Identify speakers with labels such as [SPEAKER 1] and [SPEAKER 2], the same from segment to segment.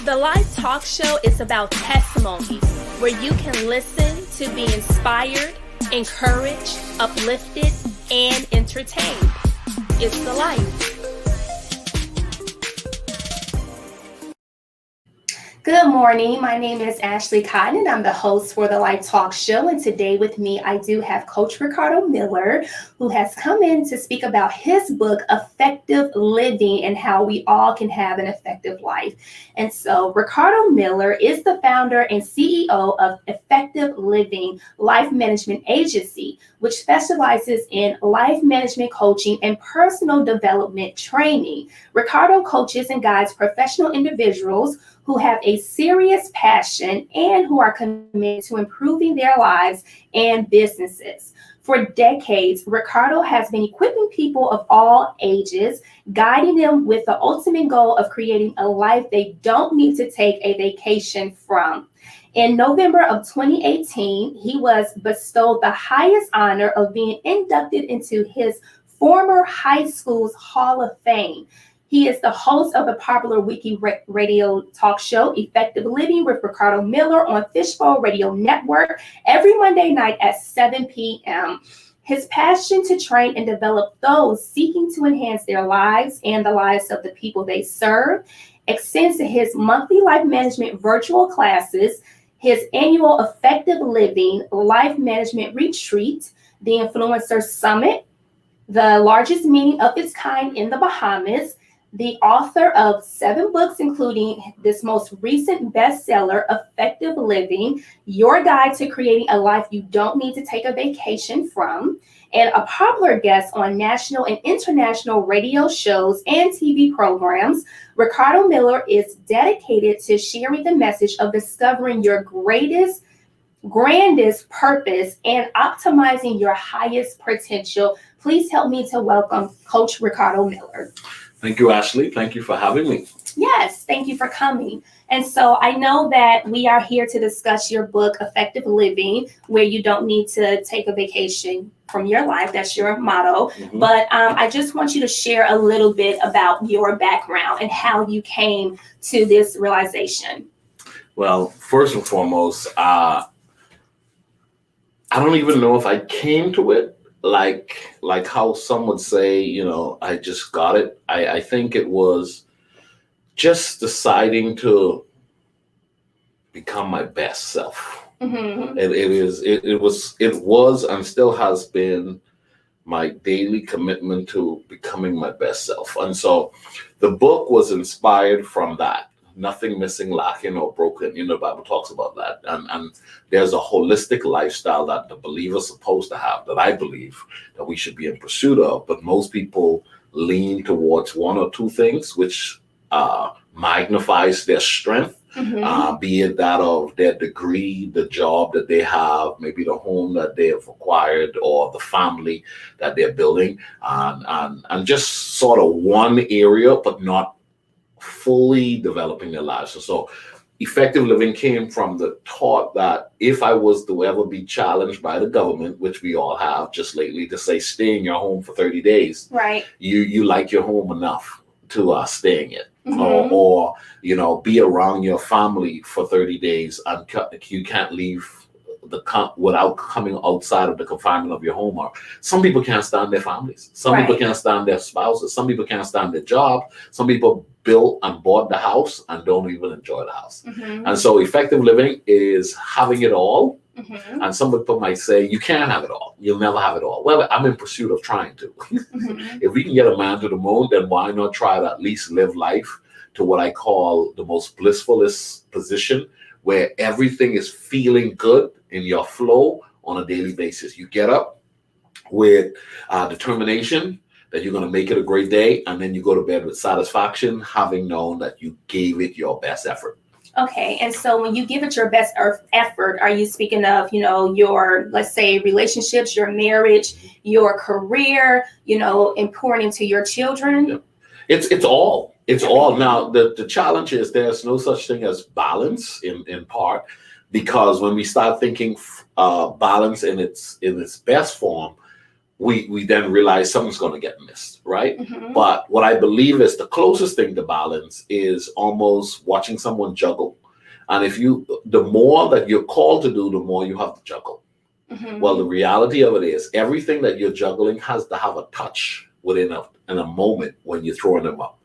[SPEAKER 1] The Life Talk Show is about testimonies where you can listen to be inspired, encouraged, uplifted, and entertained. It's the life. Good morning. My name is Ashley Cotton, and I'm the host for the Life Talk Show. And today with me, I do have Coach Ricardo Miller, who has come in to speak about his book, Effective Living, and how we all can have an effective life. And so Ricardo Miller is the founder and CEO of Effective Living Life Management Agency, which specializes in life management coaching and personal development training. Ricardo coaches and guides professional individuals who have a serious passion and who are committed to improving their lives and businesses. For decades, Ricardo has been equipping people of all ages, guiding them with the ultimate goal of creating a life they don't need to take a vacation from. In November of 2018, he was bestowed the highest honor of being inducted into his former high school's Hall of Fame. He is the host of the popular weekly radio talk show, Effective Living with Ricardo Miller on Fishbowl Radio Network every Monday night at 7 p.m. His passion to train and develop those seeking to enhance their lives and the lives of the people they serve extends to his monthly life management virtual classes, his annual Effective Living Life Management Retreat, the Influencer Summit, the largest meeting of its kind in the Bahamas, the author of 7 books, including this most recent bestseller, Effective Living, Your Guide to Creating a Life You Don't Need to Take a Vacation From, and a popular guest on national and international radio shows and TV programs. Ricardo Miller is dedicated to sharing the message of discovering your grandest purpose and optimizing your highest potential. Please help me to welcome Coach Ricardo Miller.
[SPEAKER 2] Thank you, Ashley. Thank you for having me.
[SPEAKER 1] Yes, thank you for coming. And so I know that we are here to discuss your book, Effective Living, where you don't need to take a vacation from your life. That's your motto. Mm-hmm. But I just want you to share a little bit about your background and how you came to this realization.
[SPEAKER 2] Well, first and foremost, I don't even know if I came to it like how some would say, I just got it. I think it was just deciding to become my best self. Mm-hmm. It was and still has been my daily commitment to becoming my best self. And so the book was inspired from that. Nothing missing, lacking, or broken. The Bible talks about that. And there's a holistic lifestyle that the believer is supposed to have, that I believe that we should be in pursuit of. But most people lean towards one or two things, which magnifies their strength, mm-hmm. Be it that of their degree, the job that they have, maybe the home that they have acquired, or the family that they're building, and just sort of one area, but not fully developing their lives. So Effective Living came from the thought that if I was to ever be challenged by the government, which we all have just lately, to say stay in your home for 30 days,
[SPEAKER 1] right?
[SPEAKER 2] You like your home enough to stay in it,
[SPEAKER 1] mm-hmm.
[SPEAKER 2] or be around your family for 30 days and you can't leave without coming outside of the confinement of your home. Or some people can't stand their families. Some
[SPEAKER 1] right.
[SPEAKER 2] people can't stand their spouses. Some people can't stand their job. Some people built and bought the house and don't even enjoy the house. Mm-hmm. And so Effective Living is having it all. Mm-hmm. And some people might say, you can't have it all. You'll never have it all. Well, I'm in pursuit of trying to. Mm-hmm. If we can get a man to the moon, then why not try to at least live life to what I call the most blissfulest position, where everything is feeling good in your flow on a daily basis. You get up with determination that you're going to make it a great day, and then you go to bed with satisfaction, having known that you gave it your best effort.
[SPEAKER 1] Okay, and so when you give it your best effort, are you speaking of, your, let's say, relationships, your marriage, your career, and pouring into your children?
[SPEAKER 2] Yeah. It's all. It's all. Now, the challenge is there's no such thing as balance in part, because when we start thinking balance in its best form, we then realize something's going to get missed, right?
[SPEAKER 1] Mm-hmm.
[SPEAKER 2] But what I believe is the closest thing to balance is almost watching someone juggle. And the more that you're called to do, the more you have to juggle.
[SPEAKER 1] Mm-hmm.
[SPEAKER 2] Well, the reality of it is everything that you're juggling has to have a touch in a moment when you're throwing them up.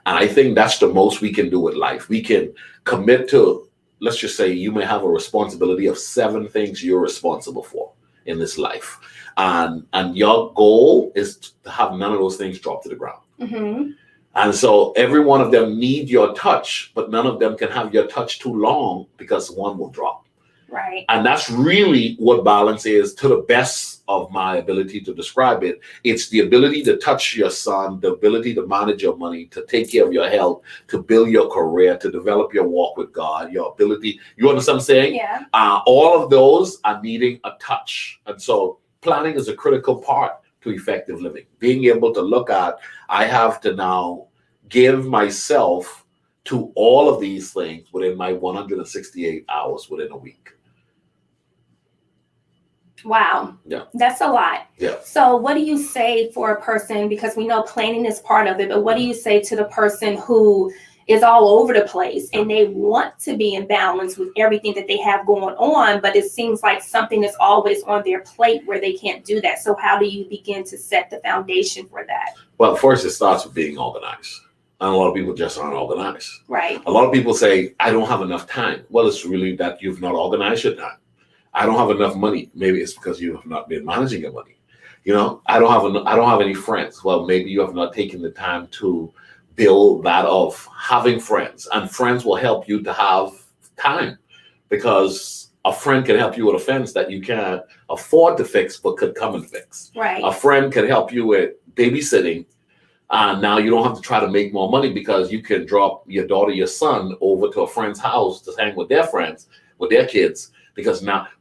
[SPEAKER 2] And I think that's the most we can do with life. We can commit to, let's just say you may have a responsibility of 7 things you're responsible for in this life. And your goal is to have none of those things drop to the ground.
[SPEAKER 1] Mm-hmm.
[SPEAKER 2] And so every one of them need your touch, but none of them can have your touch too long because one will drop.
[SPEAKER 1] Right.
[SPEAKER 2] And that's really what balance is, to the best of my ability to describe it. It's the ability to touch your son, the ability to manage your money, to take care of your health, to build your career, to develop your walk with God, your ability. You understand what I'm saying?
[SPEAKER 1] Yeah.
[SPEAKER 2] All of those are needing a touch. And so planning is a critical part to effective living. Being able to look at, I have to now give myself to all of these things within my 168 hours within a week.
[SPEAKER 1] Wow.
[SPEAKER 2] Yeah.
[SPEAKER 1] That's a lot.
[SPEAKER 2] Yeah.
[SPEAKER 1] So what do you say for a person, because we know planning is part of it, but what do you say to the person who is all over the place and they want to be in balance with everything that they have going on, but it seems like something is always on their plate where they can't do that? So how do you begin to set the foundation for that?
[SPEAKER 2] Well, first it starts with being organized. And a lot of people just aren't organized.
[SPEAKER 1] Right.
[SPEAKER 2] A lot of people say, I don't have enough time. Well, it's really that you've not organized your time. I don't have enough money. Maybe it's because you have not been managing your money. I don't have any friends. Well, maybe you have not taken the time to build that of having friends. And friends will help you to have time, because a friend can help you with a fence that you can't afford to fix but could come and fix.
[SPEAKER 1] Right.
[SPEAKER 2] A friend can help you with babysitting. And now you don't have to try to make more money because you can drop your daughter, your son over to a friend's house to hang with their friends, with their kids.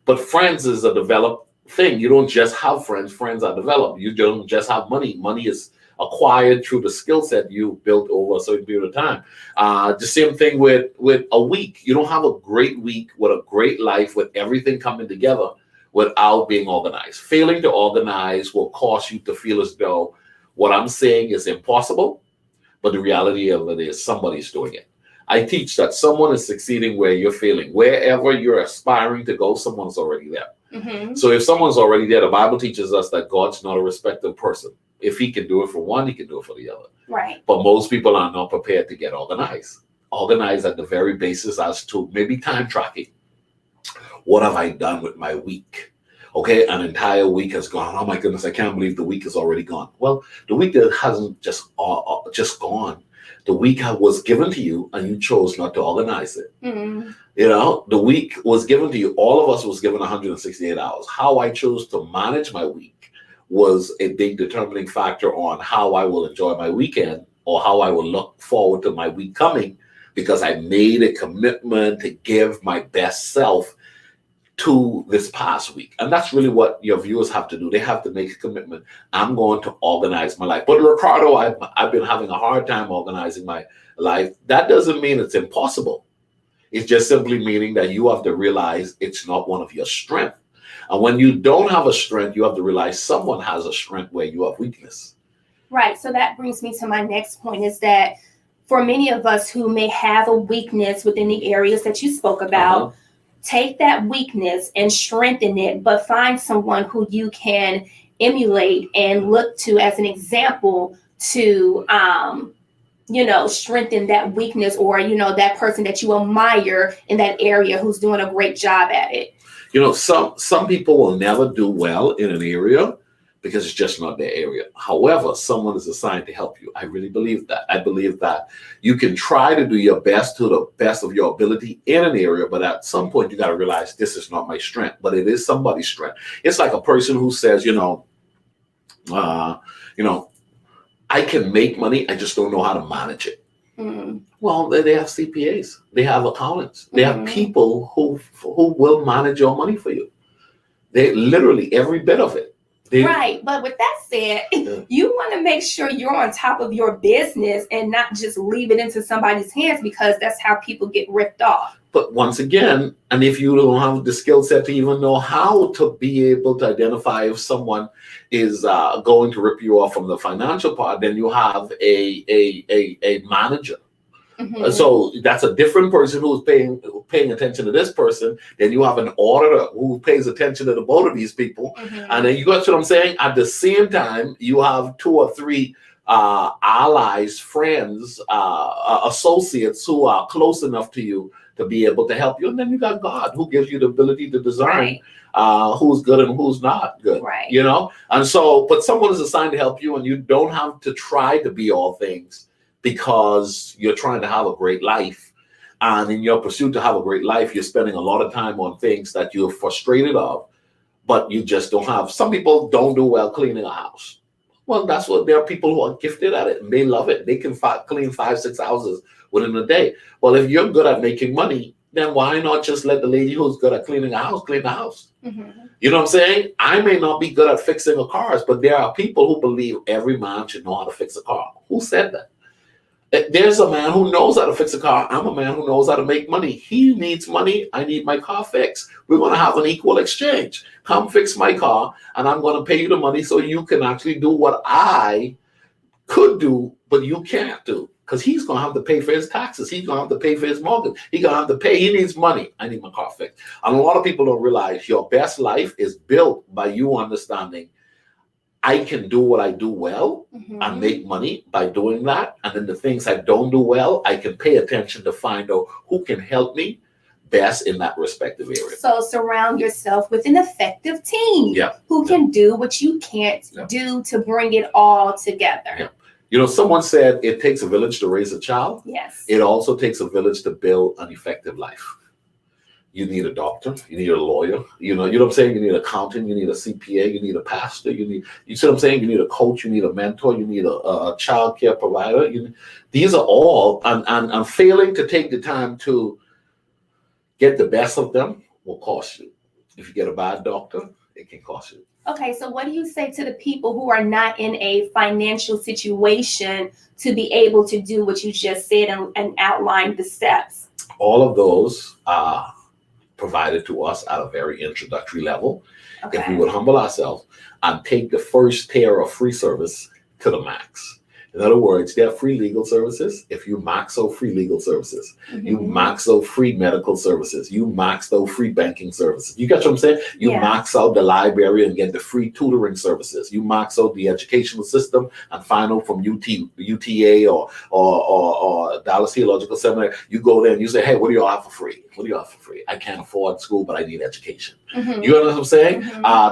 [SPEAKER 2] But friends is a developed thing. You don't just have friends. Friends are developed. You don't just have money. Money is acquired through the skill set you built over a certain period of time. The same thing with a week. You don't have a great week with a great life with everything coming together without being organized. Failing to organize will cause you to feel as though what I'm saying is impossible, but the reality of it is somebody's doing it. I teach that someone is succeeding where you're failing. Wherever you're aspiring to go, someone's already there.
[SPEAKER 1] Mm-hmm.
[SPEAKER 2] So if someone's already there, the Bible teaches us that God's not a respected person. If he can do it for one, he can do it for the other.
[SPEAKER 1] Right.
[SPEAKER 2] But most people are not prepared to get organized. Organized at the very basis as to maybe time tracking. What have I done with my week? Okay, an entire week has gone. Oh my goodness, I can't believe the week is already gone. Well, the week that hasn't just gone. The week was given to you and you chose not to organize it.
[SPEAKER 1] Mm-hmm.
[SPEAKER 2] The week was given to you. All of us was given 168 hours. How I chose to manage my week was a big determining factor on how I will enjoy my weekend or how I will look forward to my week coming, because I made a commitment to give my best self to this past week. And that's really what your viewers have to do. They have to make a commitment. I'm going to organize my life. But Ricardo, I've been having a hard time organizing my life. That doesn't mean it's impossible. It's just simply meaning that you have to realize it's not one of your strengths. And when you don't have a strength, you have to realize someone has a strength where you have weakness.
[SPEAKER 1] Right. So that brings me to my next point, is that for many of us who may have a weakness within the areas that you spoke about, take that weakness and strengthen it, but find someone who you can emulate and look to as an example to, strengthen that weakness, or, that person that you admire in that area who's doing a great job at it.
[SPEAKER 2] Some people will never do well in an area because it's just not their area. However, someone is assigned to help you. I really believe that. I believe that you can try to do your best to the best of your ability in an area, but at some point you got to realize this is not my strength, but it is somebody's strength. It's like a person who says, I can make money, I just don't know how to manage it.
[SPEAKER 1] Mm-hmm.
[SPEAKER 2] Well, they have CPAs, they have accountants, they have people who will manage your money for you. They literally every bit of it.
[SPEAKER 1] Right. But with that said, you want to make sure you're on top of your business and not just leave it into somebody's hands, because that's how people get ripped off.
[SPEAKER 2] But once again, and if you don't have the skill set to even know how to be able to identify if someone is going to rip you off from the financial part, then you have a manager. So that's a different person who's paying attention to this person. Then you have an auditor who pays attention to the both of these people. And then you got what I'm saying? At the same time, you have 2 or 3 allies, friends, associates who are close enough to you to be able to help you. And then you got God, who gives you the ability to discern who's good and who's not good.
[SPEAKER 1] Right.
[SPEAKER 2] You know? And so, but someone is assigned to help you, and you don't have to try to be all things, because you're trying to have a great life. And in your pursuit to have a great life, you're spending a lot of time on things that you're frustrated of, but you just don't have. Some people don't do well cleaning a house. Well, that's what there are people who are gifted at it, and they love it. They can clean 5-6 houses within a day. Well, if you're good at making money, then why not just let the lady who's good at cleaning a house clean the house? You know what I'm saying? I may not be good at fixing a car, but there are people who believe every man should know how to fix a car. Who said that? There's a man who knows how to fix a car. I'm a man who knows how to make money. He needs money. I need my car fixed. We're going to have an equal exchange. Come fix my car, and I'm going to pay you the money so you can actually do what I could do, but you can't do. Because he's going to have to pay for his taxes. He's going to have to pay for his mortgage. He's going to have to pay. He needs money. I need my car fixed. And a lot of people don't realize your best life is built by you understanding I can do what I do well and make money by doing that. And then the things I don't do well, I can pay attention to find out who can help me best in that respective area.
[SPEAKER 1] So surround yourself with an effective team who can do what you can't do to bring it all together.
[SPEAKER 2] You know, someone said it takes a village to raise a child.
[SPEAKER 1] Yes.
[SPEAKER 2] It also takes a village to build an effective life. You need a doctor, you need a lawyer, you know what I'm saying? You need an accountant, you need a CPA, you need a pastor, you see what I'm saying? You need a coach, you need a mentor, you need a child care provider. These are all, and failing to take the time to get the best of them will cost you. If you get a bad doctor, it can cost you.
[SPEAKER 1] Okay, so what do you say to the people who are not in a financial situation to be able to do what you just said and outline the steps?
[SPEAKER 2] All of those are provided to us at a very introductory level. If we would humble ourselves and take the first tier of free service to the max. In other words, there are free legal services. If you max out free legal services, you max out free medical services, you max out free banking services. You get what I'm saying? You max out the library and get the free tutoring services. You max out the educational system and find out from UTA or Dallas Theological Seminary. You go there and you say, hey, what do you have for free? What do you have for free? I can't afford school, but I need education. You know what I'm saying?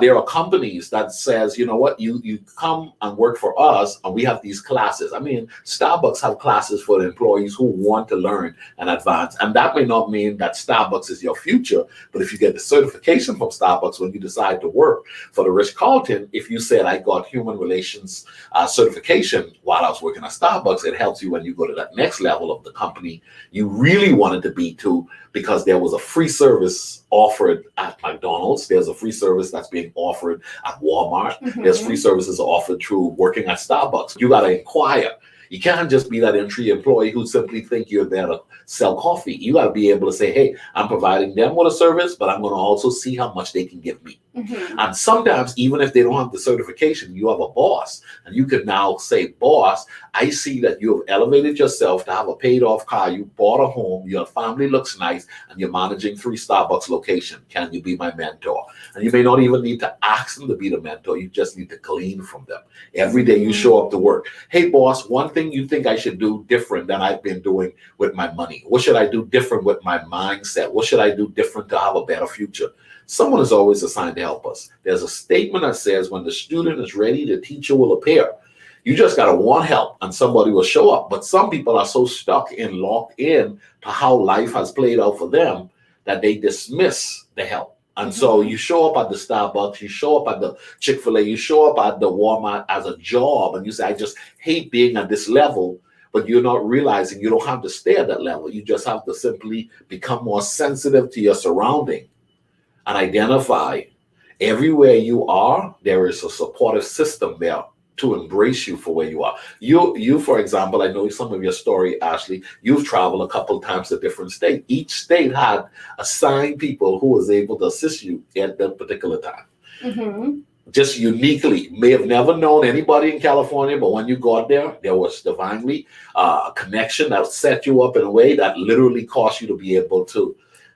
[SPEAKER 2] There are companies that says, you know what, you come and work for us, and we have these classes. I mean, Starbucks have classes for the employees who want to learn and advance. And that may not mean that Starbucks is your future, but if you get the certification from Starbucks when you decide to work for the Ritz-Carlton, if you said, I got human relations certification while I was working at Starbucks, it helps you when you go to that next level of the company you really wanted to be to, because there was a free service offered at McDonald's. There's a free service that's being offered at Walmart. There's free services offered through working at Starbucks. You got to inquire. You can't just be that entry employee who simply think you're there to sell coffee. You got to be able to say, hey, I'm providing them with a service, but I'm going to also see how much they can give me. And sometimes, even if they don't have the certification, you have a boss, and you could now say, boss, I see that you have elevated yourself to have a paid off car. You bought a home, your family looks nice, and you're managing 3 Starbucks locations. Can you be my mentor? And you may not even need to ask them to be the mentor. You just need to glean from them. Every day you show up to work. Hey, boss, one thing you think I should do different than I've been doing with my money? What should I do different with my mindset? What should I do different to have a better future? Someone is always assigned to help us. There's a statement that says, when the student is ready, the teacher will appear. You just got to want help and somebody will show up. But some people are so stuck and locked in to how life has played out for them that they dismiss the help. And so you show up at the Starbucks, you show up at the Chick-fil-A, you show up at the Walmart as a job, and you say, I just hate being at this level. But you're not realizing you don't have to stay at that level. You just have to simply become more sensitive to your surrounding and identify Everywhere you are, there is a supportive system there to embrace you for where you are. You, for example, I know some of your story, Ashley. You've traveled a couple of times to different states. Each state had assigned people who was able to assist you at that particular time.
[SPEAKER 1] Mm-hmm.
[SPEAKER 2] Just uniquely, may have never known anybody in California, but when you got there, there was divinely a connection that set you up in a way that literally caused you to be able to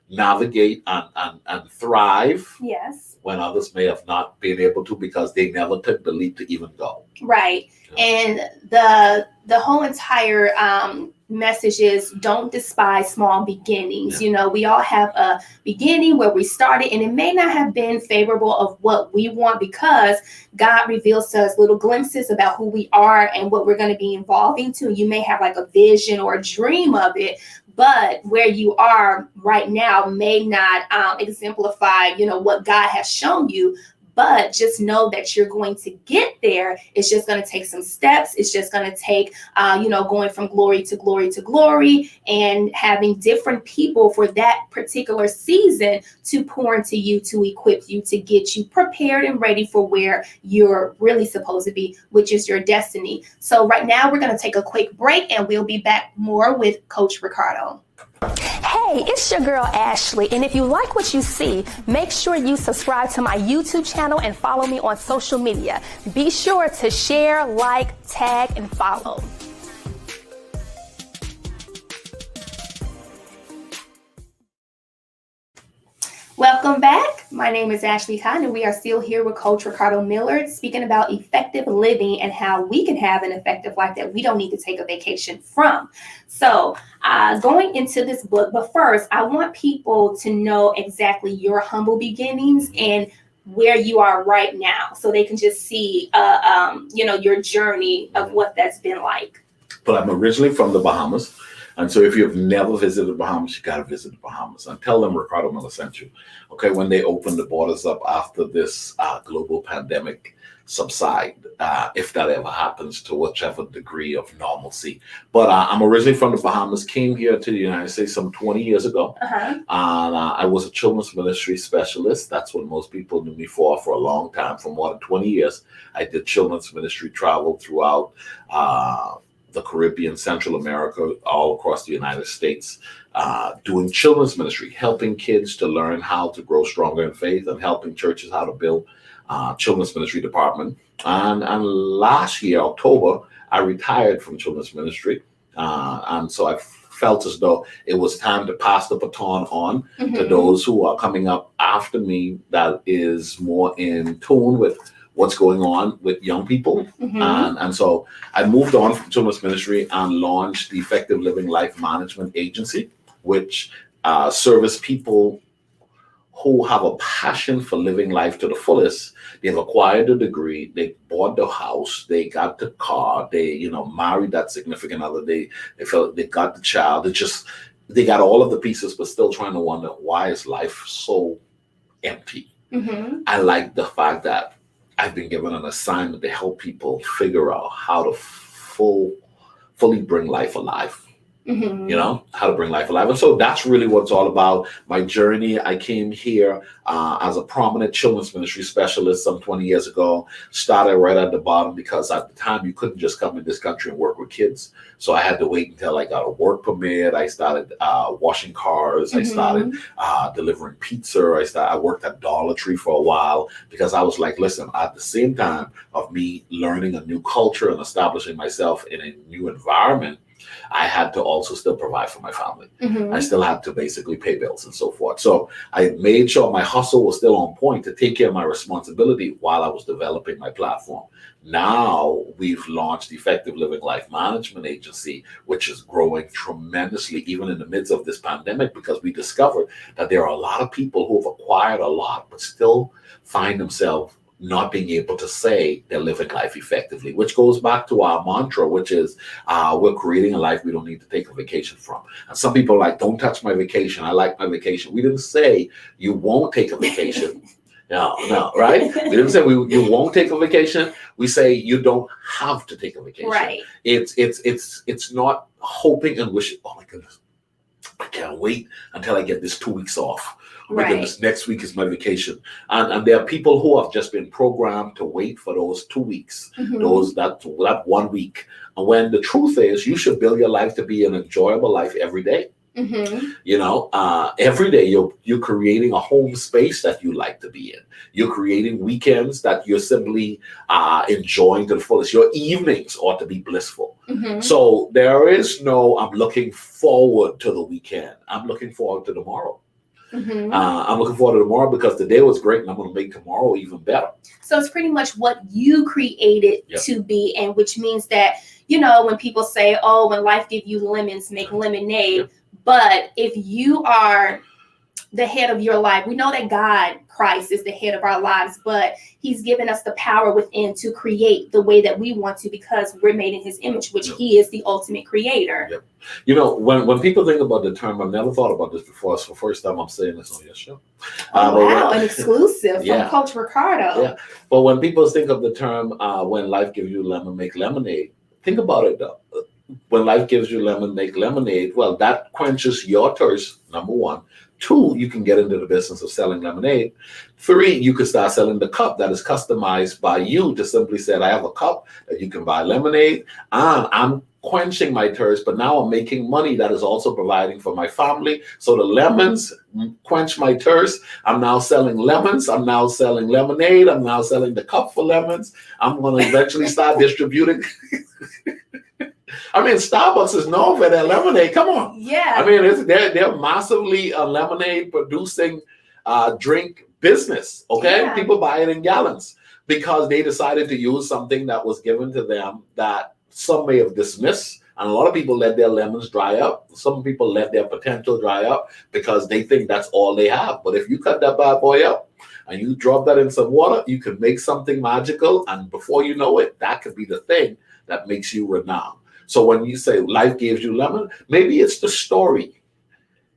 [SPEAKER 2] navigate and thrive.
[SPEAKER 1] Yes.
[SPEAKER 2] When others may have not been able to because they never took the leap to even go.
[SPEAKER 1] Right. And the whole entire message is don't despise small beginnings.
[SPEAKER 2] Yeah.
[SPEAKER 1] You know, we all have a beginning where we started, and it may not have been favorable of what we want, because God reveals to us little glimpses about who we are and what we're going to be evolving to. You may have like a vision or a dream of it, but where you are right now may not exemplify, you know, what God has shown you. But just know that you're going to get there. It's just going to take some steps. It's just going to take, going from glory to glory to glory, and having different people for that particular season to pour into you, to equip you, to get you prepared and ready for where you're really supposed to be, which is your destiny. So right now we're going to take a quick break, and we'll be back more with Coach Ricardo. Hey, it's your girl Ashley, and if you like what you see, make sure you subscribe to my YouTube channel and follow me on social media. Be sure to share, like, tag, and follow. Welcome back. My name is Ashley Cotton, and we are still here with Coach Ricardo Miller, speaking about effective living and how we can have an effective life that we don't need to take a vacation from. So going into this book, but first, I want people to know exactly your humble beginnings and where you are right now, so they can just see, your journey of what that's been like.
[SPEAKER 2] But I'm originally from the Bahamas. And so if you've never visited the Bahamas, you got to visit the Bahamas and tell them Ricardo Miller sent you. Okay, when they open the borders up after this global pandemic subside, if that ever happens, to whichever degree of normalcy. But I'm originally from the Bahamas, came here to the United States some 20 years ago.
[SPEAKER 1] Uh-huh.
[SPEAKER 2] And I was a children's ministry specialist. That's what most people knew me for a long time. For more than 20 years, I did children's ministry, travel throughout the Caribbean, Central America, all across the United States, doing children's ministry, helping kids to learn how to grow stronger in faith, and helping churches how to build children's ministry department. And last year, October, I retired from children's ministry. And so I felt as though it was time to pass the baton on to those who are coming up after me, that is more in tune with what's going on with young people. And so I moved on from children's ministry and launched the Effective Living Life Management Agency, which service people who have a passion for living life to the fullest. They've acquired a degree, they bought the house, they got the car, they married that significant other, they felt they got the child, they got all of the pieces, but still trying to wonder, why is life so empty? I like the fact that I've been given an assignment to help people figure out how to fully bring life alive. How to bring life alive. And so that's really what it's all about. My journey, I came here as a prominent children's ministry specialist some 20 years ago. Started right at the bottom, because at the time you couldn't just come in this country and work with kids. So I had to wait until I got a work permit. I started washing cars. I started delivering pizza. I worked at Dollar Tree for a while, because I was like, listen, at the same time of me learning a new culture and establishing myself in a new environment, I had to also still provide for my family. I still had to basically pay bills and so forth. So I made sure my hustle was still on point to take care of my responsibility while I was developing my platform. Now we've launched the Effective Living Life Management Agency, which is growing tremendously, even in the midst of this pandemic, because we discovered that there are a lot of people who have acquired a lot, but still find themselves not being able to say they're living life effectively, which goes back to our mantra, which is we're creating a life we don't need to take a vacation from. And some people are like, don't touch my vacation. I like my vacation. We didn't say you won't take a vacation. No, right? We didn't say you won't take a vacation. We say you don't have to take a vacation.
[SPEAKER 1] Right.
[SPEAKER 2] It's not hoping and wishing, oh my goodness, I can't I'll wait until I get this 2 weeks off.
[SPEAKER 1] Right.
[SPEAKER 2] Then this next week is my vacation. And there are people who have just been programmed to wait for those 2 weeks, that 1 week. And when the truth is, you should build your life to be an enjoyable life every day. Every day you're creating a home space that you like to be in. You're creating weekends that you're simply enjoying to the fullest. Your evenings ought to be blissful. So there is no, I'm looking forward to the weekend. I'm looking forward to tomorrow. I'm looking forward to tomorrow because today was great and I'm going to make tomorrow even better.
[SPEAKER 1] So it's pretty much what you created to be, and which means that, when people say, oh, when life gives you lemons, make lemonade. But if you are the head of your life, we know that God, Christ, is the head of our lives, but he's given us the power within to create the way that we want to, because we're made in his image, which he is the ultimate creator.
[SPEAKER 2] When people think about the term, I've never thought about this before. It's the first time I'm saying this on your show.
[SPEAKER 1] Wow, an exclusive from Coach Ricardo.
[SPEAKER 2] Yeah. But when people think of the term, when life gives you lemon, make lemonade, think about it though. When life gives you lemon, make lemonade. Well, that quenches your thirst, number one. 2, you can get into the business of selling lemonade. 3, you can start selling the cup that is customized by you to simply say, I have a cup that you can buy lemonade. And I'm quenching my thirst, but now I'm making money that is also providing for my family. So the lemons quench my thirst. I'm now selling lemons. I'm now selling lemonade. I'm now selling the cup for lemons. I'm going to eventually start distributing. I mean, Starbucks is known for their lemonade. Come on.
[SPEAKER 1] Yeah.
[SPEAKER 2] I mean, they're massively a lemonade producing drink business. Okay.
[SPEAKER 1] Yeah.
[SPEAKER 2] People buy it in gallons because they decided to use something that was given to them that some may have dismissed. And a lot of people let their lemons dry up. Some people let their potential dry up because they think that's all they have. But if you cut that bad boy up and you drop that in some water, you can make something magical. And before you know it, that could be the thing that makes you renowned. So when you say life gives you lemon, maybe it's the story.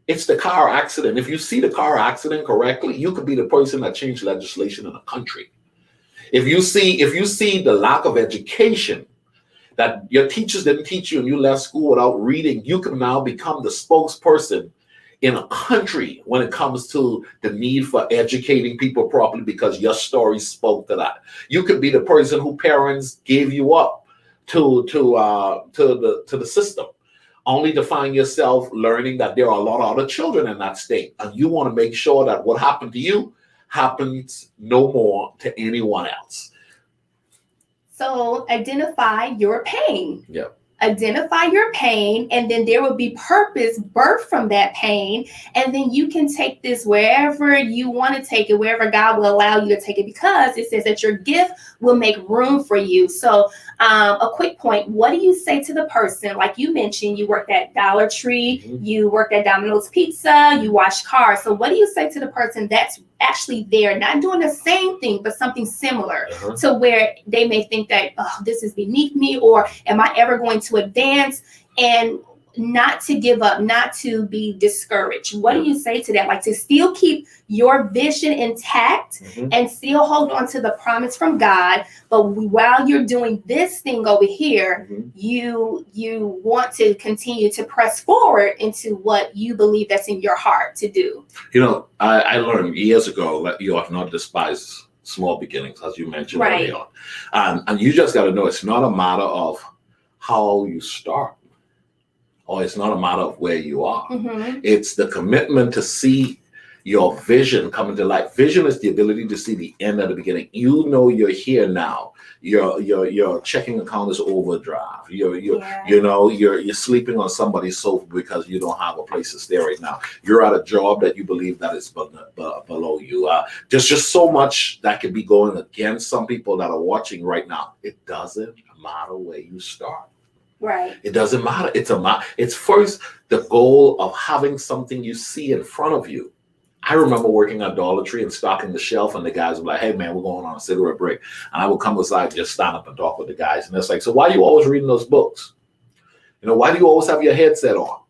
[SPEAKER 2] It's the car accident. If you see the car accident correctly, you could be the person that changed legislation in a country. If you see the lack of education that your teachers didn't teach you and you left school without reading, you can now become the spokesperson in a country when it comes to the need for educating people properly because your story spoke to that. You could be the person who parents gave you up to the system, only to find yourself learning that there are a lot of other children in that state, and you want to make sure that what happened to you happens no more to anyone else.
[SPEAKER 1] So identify your pain.
[SPEAKER 2] Yep.
[SPEAKER 1] Identify your pain, and then there will be purpose birthed from that pain, and then you can take this wherever you want to take it, wherever God will allow you to take it, because it says that your gift will make room for you. So a quick point, what do you say to the person, like you mentioned, you worked at Dollar Tree, you worked at Domino's Pizza, you washed cars. So what do you say to the person that's actually there, not doing the same thing, but something similar to where they may think that, oh, this is beneath me, or am I ever going to advance, and not to give up, not to be discouraged? What do you say to that? Like to still keep your vision intact and still hold on to the promise from God, but while you're doing this thing over here, you want to continue to press forward into what you believe that's in your heart to do.
[SPEAKER 2] I learned years ago that you ought not despise small beginnings, as you mentioned earlier on. And you just got to know it's not a matter of how you start, or it's not a matter of where you are. It's the commitment to see your vision come into life. Vision is the ability to see the end at the beginning. You know you're here now. Your checking account is overdraft. You're sleeping on somebody's sofa because you don't have a place to stay right now. You're at a job that you believe that is below you. There's just so much that could be going against some people that are watching right now. It doesn't matter where you start.
[SPEAKER 1] Right.
[SPEAKER 2] It doesn't matter. It's first the goal of having something you see in front of you. I remember working at Dollar Tree and stocking the shelf, and the guys were like, hey man, we're going on a cigarette break. And I would come aside and just stand up and talk with the guys. And it's like, so why are you always reading those books? Why do you always have your headset on?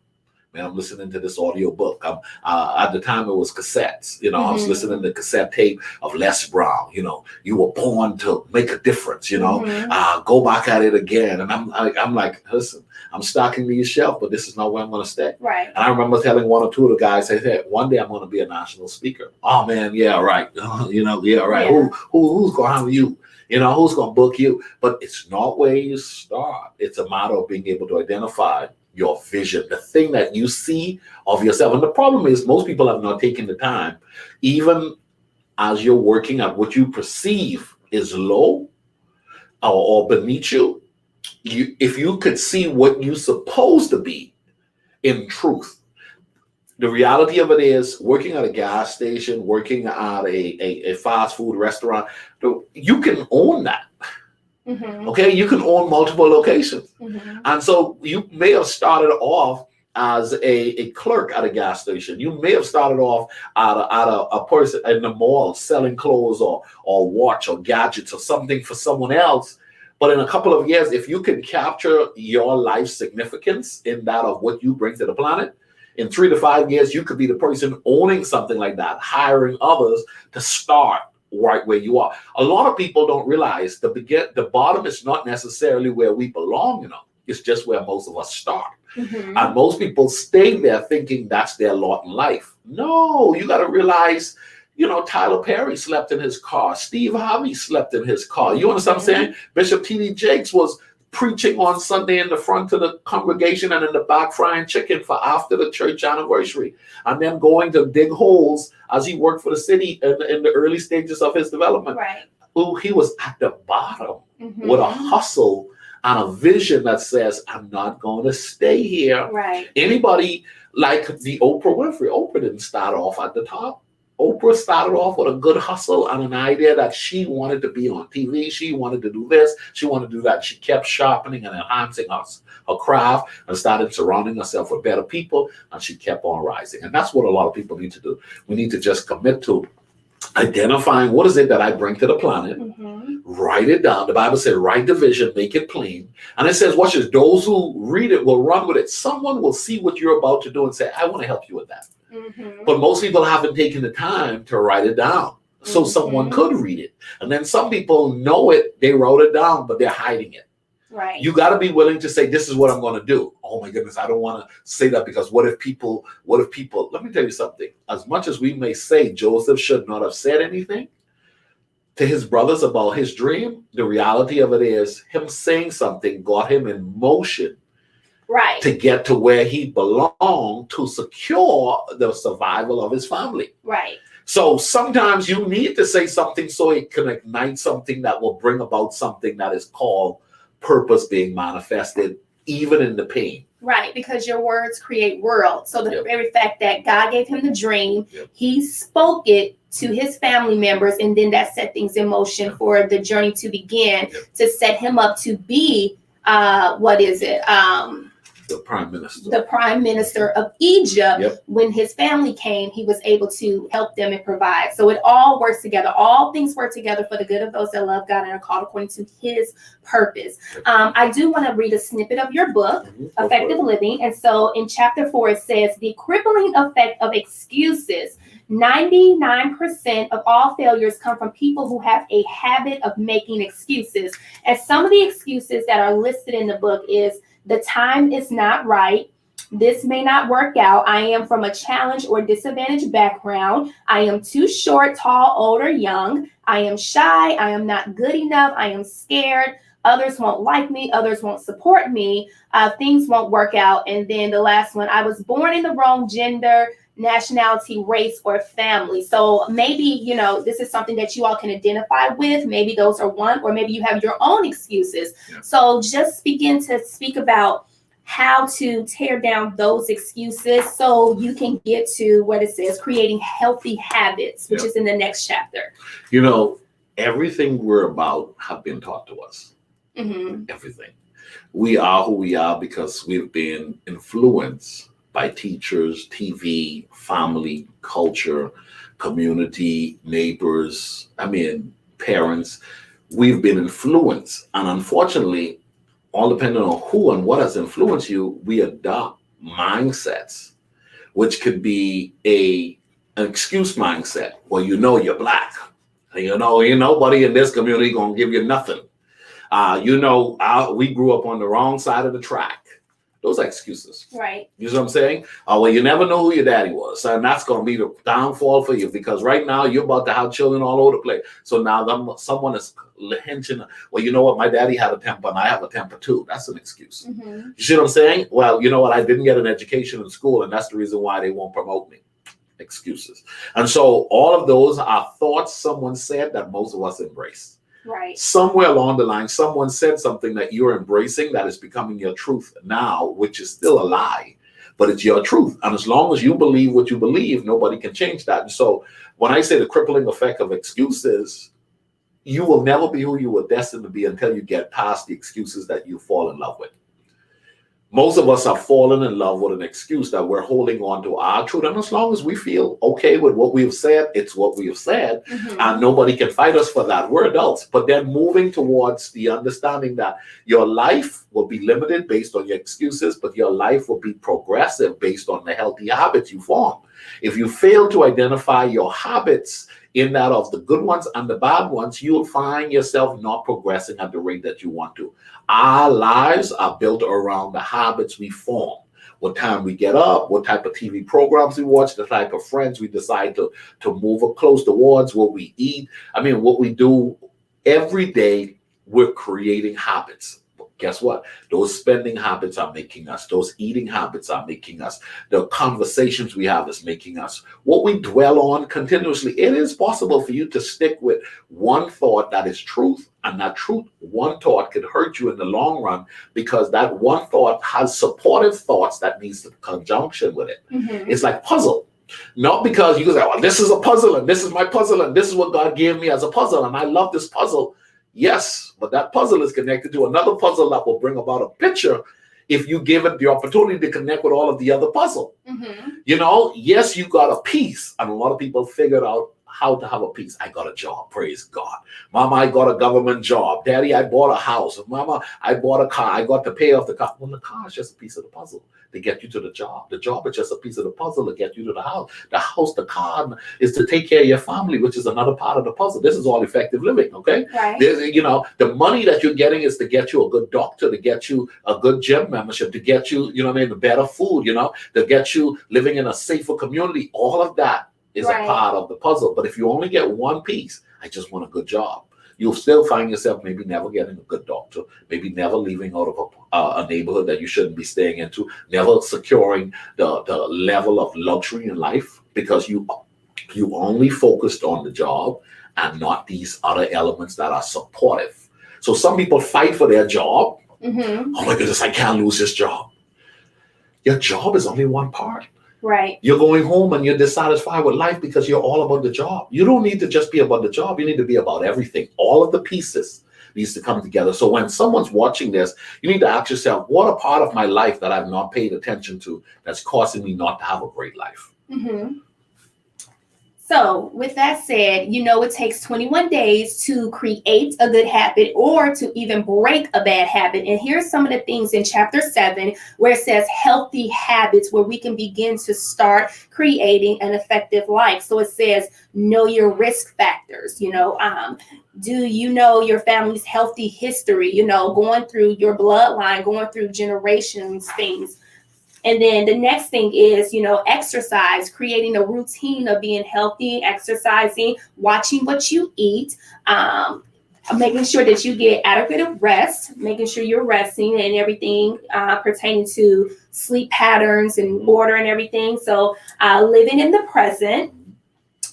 [SPEAKER 2] Man, I'm listening to this audio book. At the time it was cassettes. I was
[SPEAKER 1] Mhm.
[SPEAKER 2] listening to cassette tape of Les Brown. You were born to make a difference.
[SPEAKER 1] Mhm.
[SPEAKER 2] Go back at it again. And I'm like, listen, I'm stocking these shelf, but this is not where I'm going to stay.
[SPEAKER 1] Right.
[SPEAKER 2] And I remember telling one or two of the guys, I said, one day I'm going to be a national speaker. Oh man, yeah, right. Yeah, right.
[SPEAKER 1] Yeah.
[SPEAKER 2] Who's going to have you? Who's going to book you? But it's not where you start. It's a matter of being able to identify your vision, the thing that you see of yourself. And the problem is most people have not taken the time, even as you're working at what you perceive is low or beneath you, if you could see what you're supposed to be in truth. The reality of it is working at a gas station, working at a fast food restaurant, you can own that.
[SPEAKER 1] Mhm.
[SPEAKER 2] Okay, you can own multiple locations.
[SPEAKER 1] Mhm.
[SPEAKER 2] And so you may have started off as a clerk at a gas station. You may have started off at a person in the mall selling clothes or watch or gadgets or something for someone else. But in a couple of years, if you can capture your life significance in that of what you bring to the planet, in 3 to 5 years, you could be the person owning something like that, hiring others to start right where you are. A lot of people don't realize the bottom is not necessarily where we belong, It's just where most of us start.
[SPEAKER 1] Mhm.
[SPEAKER 2] And most people stay there thinking that's their lot in life. No, you got to realize, Tyler Perry slept in his car. Steve Harvey slept in his car. You understand what I'm saying? Bishop T.D. Jakes was preaching on Sunday in the front of the congregation and in the back frying chicken for after the church anniversary, and then going to dig holes as he worked for the city in the early stages of his development.
[SPEAKER 1] Right.
[SPEAKER 2] Oh, he was at the bottom
[SPEAKER 1] Mhm.
[SPEAKER 2] with a hustle and a vision that says, I'm not going to stay here.
[SPEAKER 1] Right.
[SPEAKER 2] Anybody like the Oprah Winfrey, Oprah didn't start off at the top. Oprah started off with a good hustle and an idea that she wanted to be on TV. She wanted to do this. She wanted to do that. She kept sharpening and enhancing her craft and started surrounding herself with better people. And she kept on rising. And that's what a lot of people need to do. We need to just commit to identifying what is it that I bring to the planet.
[SPEAKER 1] Mhm.
[SPEAKER 2] Write it down. The Bible said, write the vision, make it plain. And it says, watch this, those who read it will run with it. Someone will see what you're about to do and say, I want to help you with that.
[SPEAKER 1] Mhm.
[SPEAKER 2] But most people haven't taken the time to write it down so someone could read it. And then some people know it, they wrote it down, but they're hiding it.
[SPEAKER 1] Right.
[SPEAKER 2] You got to be willing to say, this is what I'm going to do. Oh my goodness, I don't want to say that because what if people, let me tell you something. As much as we may say Joseph should not have said anything to his brothers about his dream, the reality of it is him saying something got him in motion.
[SPEAKER 1] Right.
[SPEAKER 2] To get to where he belonged to secure the survival of his family.
[SPEAKER 1] Right.
[SPEAKER 2] So sometimes you need to say something so it can ignite something that will bring about something that is called purpose being manifested, even in the pain.
[SPEAKER 1] Right, because your words create worlds. So the very fact that God gave him the dream, he spoke it to his family members, and then that set things in motion for the journey to begin, to set him up to be
[SPEAKER 2] the prime minister.
[SPEAKER 1] The prime minister of Egypt. When his family came, he was able to help them and provide. So it all works together. All things work together for the good of those that love God and are called according to his purpose. I do want to read a snippet of your book, Effective Living. And so in chapter 4, it says, the crippling effect of excuses. 99% of all failures come from people who have a habit of making excuses. And some of the excuses that are listed in the book is, the time is not right. This may not work out. I am from a challenged or disadvantaged background. I am too short, tall, old, or young. I am shy. I am not good enough. I am scared. Others won't like me. Others won't support me. Things won't work out. And then the last one, I was born in the wrong gender, nationality, race, or family. So maybe, this is something that you all can identify with. Maybe those are one, or maybe you have your own excuses. So just begin to speak about how to tear down those excuses so you can get to what it says, creating healthy habits, which is in the next chapter.
[SPEAKER 2] Everything we're about have been taught to us.
[SPEAKER 1] Mm-hmm.
[SPEAKER 2] Everything. We are who we are because we've been influenced by teachers, TV, family, culture, community, neighbors, parents. We've been influenced. And unfortunately, all depending on who and what has influenced you, we adopt mindsets, which could be an excuse mindset. Well, you're black. Ain't nobody in this community gonna give you nothing. We grew up on the wrong side of the track. Those are excuses.
[SPEAKER 1] Right.
[SPEAKER 2] You know what I'm saying? Well, you never know who your daddy was. And that's going to be the downfall for you, because right now you're about to have children all over the place. So now someone is hinging, well, you know what? My daddy had a temper and I have a temper too. That's an excuse.
[SPEAKER 1] Mm-hmm.
[SPEAKER 2] You see what I'm saying? Well, you know what? I didn't get an education in school, and that's the reason why they won't promote me. Excuses. And so all of those are thoughts someone said that most of us embrace.
[SPEAKER 1] Right.
[SPEAKER 2] Somewhere along the line, someone said something that you're embracing that is becoming your truth now, which is still a lie, but it's your truth. And as long as you believe what you believe, nobody can change that. And so when I say the crippling effect of excuses, you will never be who you were destined to be until you get past the excuses that you fall in love with. Most of us are falling in love with an excuse that we're holding on to our truth. And as long as we feel okay with what we've said, it's what we have said.
[SPEAKER 1] Mm-hmm.
[SPEAKER 2] And nobody can fight us for that. We're adults. But then moving towards the understanding that your life will be limited based on your excuses, but your life will be progressive based on the healthy habits you form. If you fail to identify your habits in that of the good ones and the bad ones, you'll find yourself not progressing at the rate that you want to. Our lives are built around the habits we form. What time we get up, what type of TV programs we watch, the type of friends we decide to move close towards, what we eat. I mean, what we do every day, we're creating habits. Guess what? Those spending habits are making us. Those eating habits are making us. The conversations we have is making us. What we dwell on continuously. It is possible for you to stick with one thought that is truth, and that truth, one thought, could hurt you in the long run, because that one thought has supportive thoughts that needs the conjunction with it.
[SPEAKER 1] Mm-hmm.
[SPEAKER 2] It's like puzzle. Not because you can say, well, this is a puzzle, and this is my puzzle, and this is what God gave me as a puzzle, and I love this puzzle. Yes, but that puzzle is connected to another puzzle that will bring about a picture if you give it the opportunity to connect with all of the other puzzle.
[SPEAKER 1] Mm-hmm.
[SPEAKER 2] Yes, you got a piece, and a lot of people figured out how to have a piece. I got a job, praise God. Mama, I got a government job. Daddy, I bought a house. Mama, I bought a car. I got to pay off the car. Well, the car is just a piece of the puzzle to get you to the job. The job is just a piece of the puzzle to get you to the house. The house, the car is to take care of your family, which is another part of the puzzle. This is all effective living, okay?
[SPEAKER 1] Right.
[SPEAKER 2] The money that you're getting is to get you a good doctor, to get you a good gym membership, to get you, the better food, to get you living in a safer community. All of that is a part of the puzzle. But if you only get one piece, I just want a good job, you'll still find yourself maybe never getting a good doctor, maybe never leaving out of a neighborhood that you shouldn't be staying into, never securing the level of luxury in life, because you only focused on the job and not these other elements that are supportive. So some people fight for their job.
[SPEAKER 1] Mm-hmm.
[SPEAKER 2] Oh my goodness, I can't lose this job. Your job is only one part.
[SPEAKER 1] Right.
[SPEAKER 2] You're going home and you're dissatisfied with life because you're all about the job. You don't need to just be about the job. You need to be about everything. All of the pieces needs to come together. So when someone's watching this, you need to ask yourself, what a part of my life that I've not paid attention to that's causing me not to have a great life?
[SPEAKER 1] Mm-hmm. So with that said, it takes 21 days to create a good habit or to even break a bad habit. And here's some of the things in chapter 7 where it says healthy habits, where we can begin to start creating an effective life. So it says, know your risk factors, do you know your family's healthy history, going through your bloodline, going through generations, things. And then the next thing is, exercise, creating a routine of being healthy, exercising, watching what you eat, making sure that you get adequate rest, making sure you're resting and everything pertaining to sleep patterns and order and everything. So living in the present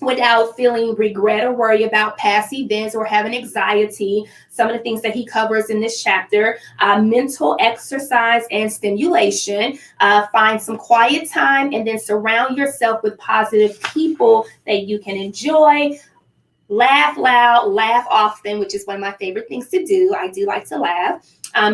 [SPEAKER 1] without feeling regret or worry about past events or having anxiety. Some of the things that he covers in this chapter, mental exercise and stimulation, find some quiet time, and then surround yourself with positive people that you can enjoy. Laugh loud, laugh often, which is one of my favorite things to do. I do like to laugh.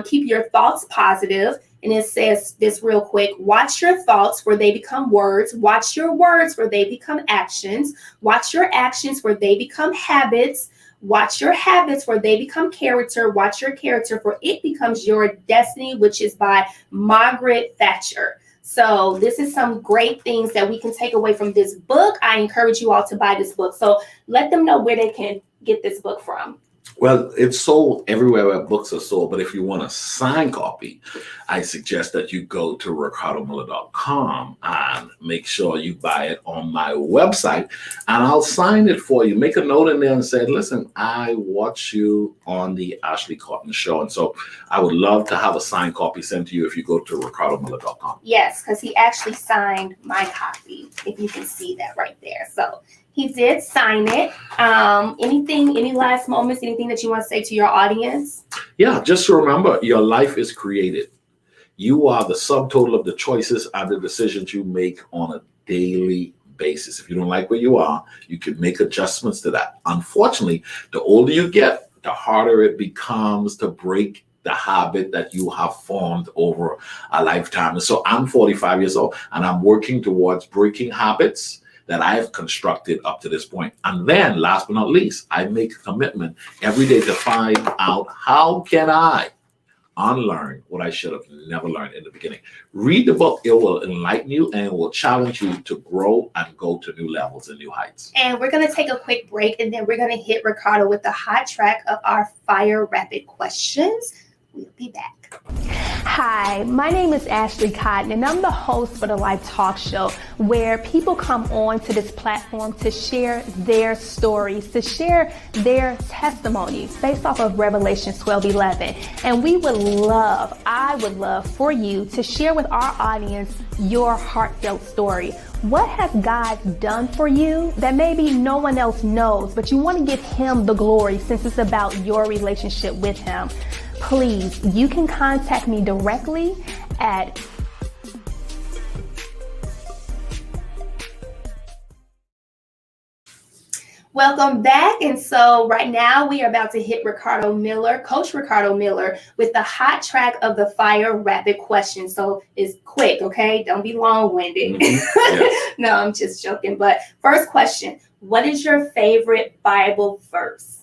[SPEAKER 1] Keep your thoughts positive. And it says this real quick: watch your thoughts where they become words. Watch your words where they become actions. Watch your actions where they become habits. Watch your habits where they become character. Watch your character for it becomes your destiny, which is by Margaret Thatcher. So this is some great things that we can take away from this book. I encourage you all to buy this book. So let them know where they can get this book from.
[SPEAKER 2] Well, it's sold everywhere where books are sold, but if you want a signed copy, I suggest that you go to ricardomiller.com and make sure you buy it on my website, and I'll sign it for you. Make a note in there and say, listen, I watch you on the Ashley Cotton Show, and so I would love to have a signed copy sent to you if you go to ricardomiller.com.
[SPEAKER 1] Yes, because he actually signed my copy, if you can see that right there. So he did sign it. Any last moments, anything that you want to say to your audience?
[SPEAKER 2] Yeah, just remember, your life is created. You are the subtotal of the choices and the decisions you make on a daily basis. If you don't like where you are, you can make adjustments to that. Unfortunately, the older you get, the harder it becomes to break the habit that you have formed over a lifetime. And so I'm 45 years old, and I'm working towards breaking habits that I have constructed up to this point. And then last but not least, I make a commitment every day to find out how can I unlearn what I should have never learned in the beginning. Read the book. It will enlighten you and it will challenge you to grow and go to new levels and new heights.
[SPEAKER 1] And we're going to take a quick break, and then we're going to hit Ricardo with the hot track of our fire rapid questions. We'll be back. Hi, my name is Ashley Cotton, and I'm the host for the Life Talk Show, where people come on to this platform to share their stories, to share their testimonies based off of Revelation 12:11. And I would love for you to share with our audience your heartfelt story. What has God done for you that maybe no one else knows, but you want to give him the glory since it's about your relationship with him? Please, you can contact me directly at Welcome back. And so right now we are about to hit Ricardo Miller, Coach Ricardo Miller, with the hot track of the fire rapid question. So it's quick, okay? Don't be long-winded.
[SPEAKER 2] Mm-hmm. Yes.
[SPEAKER 1] No, I'm just joking. But first question, what is your favorite Bible verse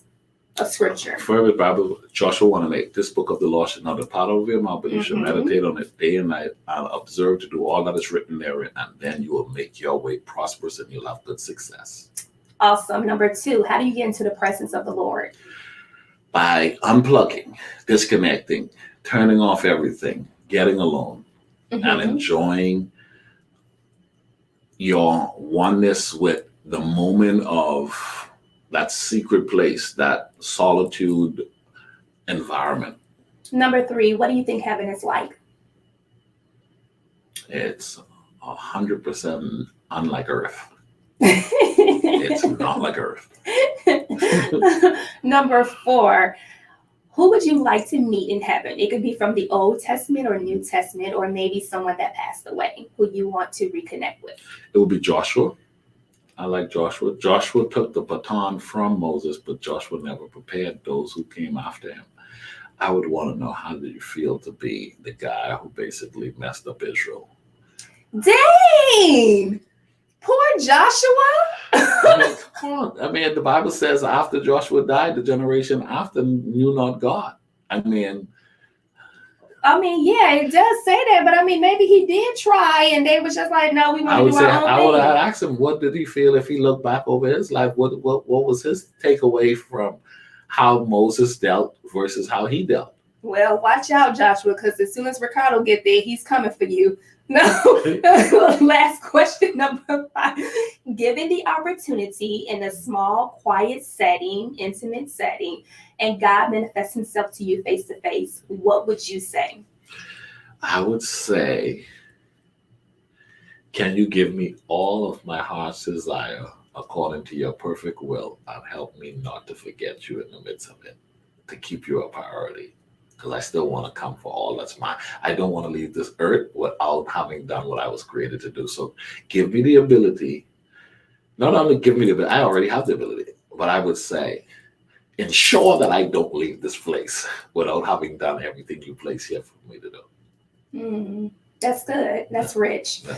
[SPEAKER 1] of scripture?
[SPEAKER 2] Favorite Bible, Joshua 1:8. This book of the law should not depart out of your mouth, but you should meditate on it day and night, and observe to do all that is written therein, and then you will make your way prosperous and you'll have good success. Awesome.
[SPEAKER 1] Number 2, how do you get into the presence of the Lord?
[SPEAKER 2] By unplugging, disconnecting, turning off everything, getting alone, and enjoying your oneness with the moment of that secret place, that solitude environment.
[SPEAKER 1] Number 3, what do you think heaven is like?
[SPEAKER 2] It's 100% unlike Earth. It's not like Earth.
[SPEAKER 1] Number 4, who would you like to meet in heaven? It could be from the Old Testament or New Testament, or maybe someone that passed away who you want to reconnect with.
[SPEAKER 2] It would be Joshua. I like Joshua. Joshua took the baton from Moses, but Joshua never prepared those who came after him. I would want to know, how did you feel to be the guy who basically messed up Israel?
[SPEAKER 1] Dang! Poor Joshua.
[SPEAKER 2] Come on. I mean, the Bible says after Joshua died, the generation after knew not God. I mean,
[SPEAKER 1] yeah, it does say that, but maybe he did try, and they was just like, no, we want to do our own thing.
[SPEAKER 2] I would have asked him, what did he feel if he looked back over his life? What was his takeaway from how Moses dealt versus how he dealt?
[SPEAKER 1] Well, watch out, Joshua, because as soon as Ricardo get there, he's coming for you. No. Last question, number 5. Given the opportunity in a small, quiet setting, intimate setting, and God manifests himself to you face to face, what would you say?
[SPEAKER 2] I would say, can you give me all of my heart's desire according to your perfect will, and help me not to forget you in the midst of it, to keep you a priority? Because I still want to come for all that's mine. I don't want to leave this earth without having done what I was created to do. So give me the ability, not only give me the ability, I already have the ability, but I would say, ensure that I don't leave this place without having done everything you place here for me to do.
[SPEAKER 1] That's good. That's rich.
[SPEAKER 2] Yeah.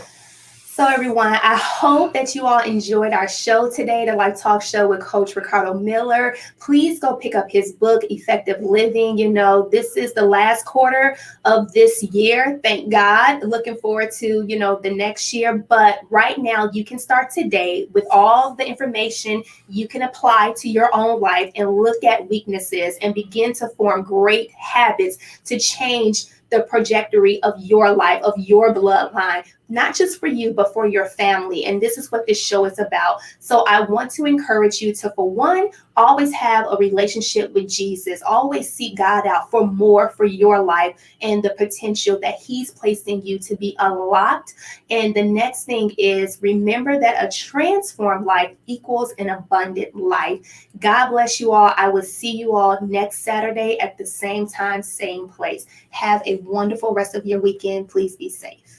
[SPEAKER 1] So, everyone, I hope that you all enjoyed our show today, the Life Talk Show with Coach Ricardo Miller. Please go pick up his book, Effective Living. You know, this is the last quarter of this year. Thank God. Looking forward to, the next year. But right now, you can start today with all the information you can apply to your own life and look at weaknesses and begin to form great habits to change the trajectory of your life, of your bloodline, not just for you, but for your family. And this is what this show is about. So I want to encourage you to, for one, always have a relationship with Jesus. Always seek God out for more for your life and the potential that He's placing you to be unlocked. And the next thing is remember that a transformed life equals an abundant life. God bless you all. I will see you all next Saturday at the same time, same place. Have a wonderful rest of your weekend. Please be safe.